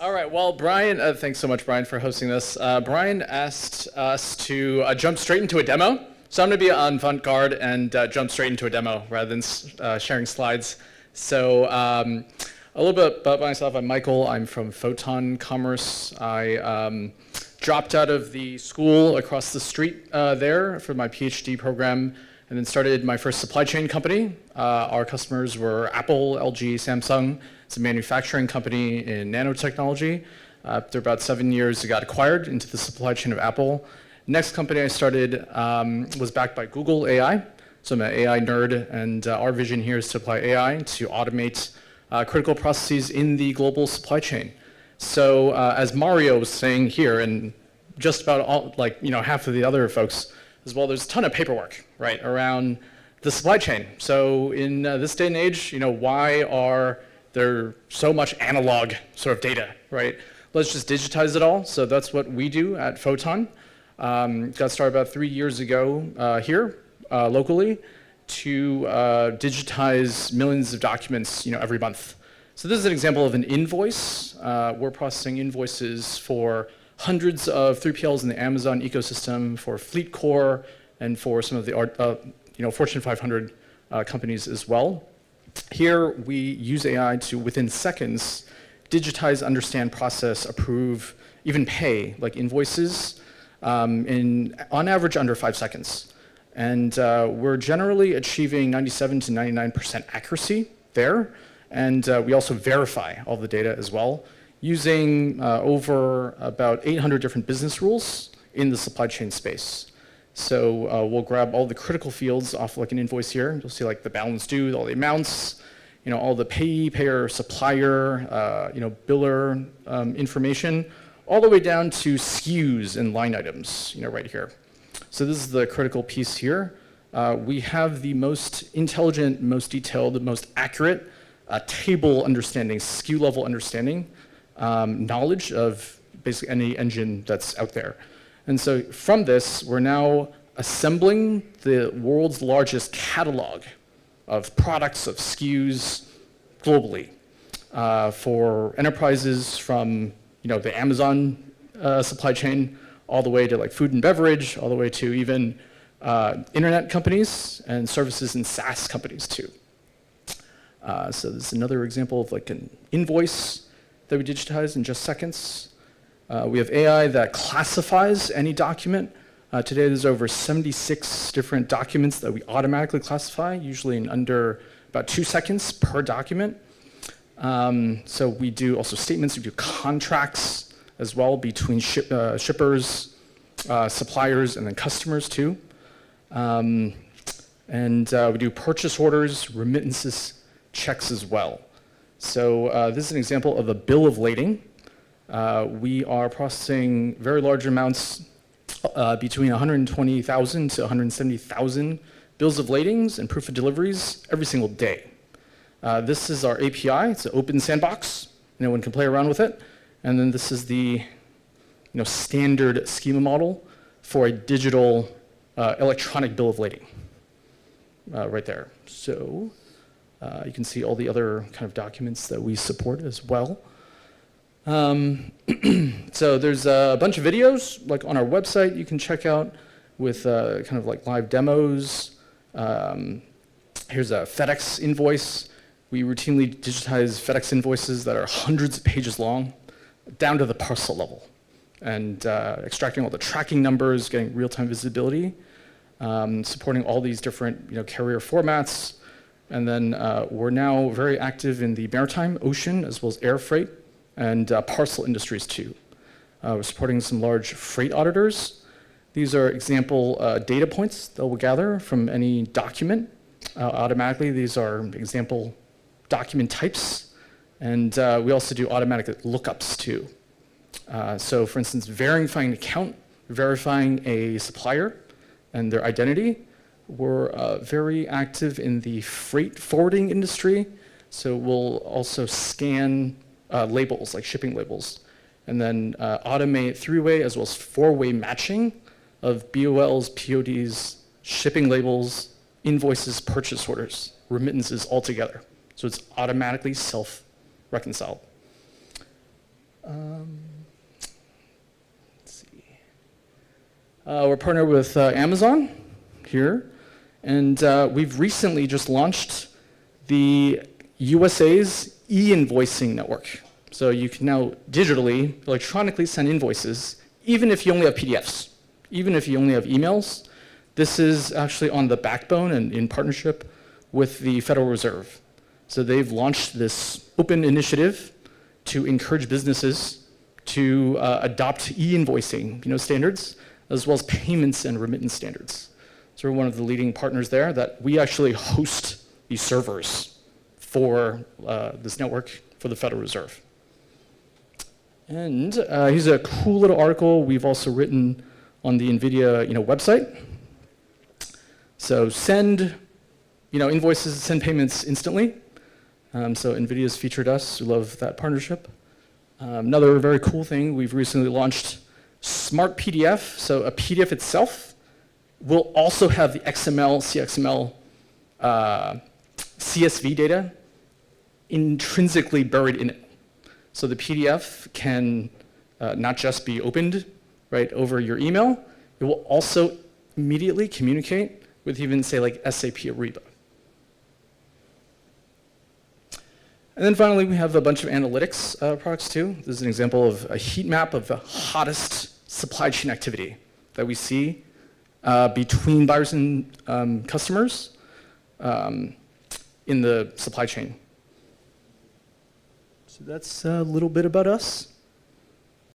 All right, well, Brian, thanks so much, Brian, for hosting this. Brian asked us to jump straight into a demo. So I'm going to be on avant-garde and jump straight into a demo rather than sharing slides. So a little bit about myself. I'm Michael. I'm from Photon Commerce. I dropped out of the school across the street there for my PhD program and then started my first supply chain company. Our customers were Apple, LG, Samsung. It's a manufacturing company in nanotechnology. After about 7 years, it got acquired into the supply chain of Apple. Next company I started was backed by Google AI. So I'm an AI nerd, and our vision here is to apply AI to automate critical processes in the global supply chain. So as Mario was saying here, and just about all, half of the other folks as well, there's a ton of paperwork, right, around the supply chain. So in this day and age, why are there so much analog sort of data, right? Let's just digitize it all. So that's what we do at Photon. Got started about 3 years ago here locally to digitize millions of documents, every month. So this is an example of an invoice. We're processing invoices for hundreds of 3PLs in the Amazon ecosystem, for FleetCor, and for some of the Fortune 500 companies as well. Here, we use AI to, within seconds, digitize, understand, process, approve, even pay, like invoices, in, on average, under 5 seconds. And we're generally achieving 97 to 99% accuracy there. And we also verify all the data as well, using over about 800 different business rules in the supply chain space. So we'll grab all the critical fields off like an invoice here. You'll see like the balance due, all the amounts, all the payee, payer, supplier, biller information, all the way down to SKUs and line items, right here. So this is the critical piece here. We have the most intelligent, most detailed, most accurate table understanding, SKU level understanding, knowledge of basically any engine that's out there. And so from this, we're now assembling the world's largest catalog of products, of SKUs globally for enterprises from the Amazon supply chain all the way to like food and beverage, all the way to even internet companies and services and SaaS companies too. So this is another example of like an invoice that we digitize in just seconds. We have AI that classifies any document. Today there's over 76 different documents that we automatically classify, usually in under about 2 seconds per document. So we do also statements, we do contracts as well between shippers, suppliers, and then customers too. And we do purchase orders, remittances, checks as well. So this is an example of a bill of lading. We are processing very large amounts, between 120,000 to 170,000 bills of ladings and proof of deliveries every single day. This is our API. It's an open sandbox. Anyone can play around with it. And then this is the standard schema model for a digital electronic bill of lading right there. So you can see all the other kind of documents that we support as well. So there's a bunch of videos like on our website you can check out with kind of like live demos. Here's a FedEx invoice. We routinely digitize FedEx invoices that are hundreds of pages long down to the parcel level and extracting all the tracking numbers, getting real-time visibility, supporting all these different carrier formats. And then we're now very active in the maritime, ocean, as well as air freight and parcel industries too. We're supporting some large freight auditors. These are example data points that we'll gather from any document. Automatically, these are example document types. And we also do automatic lookups too. So for instance, verifying an account, verifying a supplier and their identity. We're very active in the freight forwarding industry. So we'll also scan labels, like shipping labels, and then automate three-way as well as four-way matching of BOLs, PODs, shipping labels, invoices, purchase orders, remittances all together. So it's automatically self-reconciled. We're partnered with Amazon here, and we've recently just launched the USA's e-invoicing network. So you can now digitally, electronically send invoices, even if you only have PDFs, even if you only have emails. This is actually on the backbone and in partnership with the Federal Reserve. So they've launched this open initiative to encourage businesses to adopt e-invoicing standards, as well as payments and remittance standards. So we're one of the leading partners there that we actually host these servers for this network for the Federal Reserve. And here's a cool little article we've also written on the NVIDIA website. So send invoices, send payments instantly. So NVIDIA's featured us. We love that partnership. Another very cool thing, we've recently launched Smart PDF. So a PDF itself will also have the XML, CXML, CSV data intrinsically buried in it. So the PDF can not just be opened right over your email, it will also immediately communicate with even say like SAP Ariba. And then finally, we have a bunch of analytics products too. This is an example of a heat map of the hottest supply chain activity that we see between buyers and customers in the supply chain. So that's a little bit about us.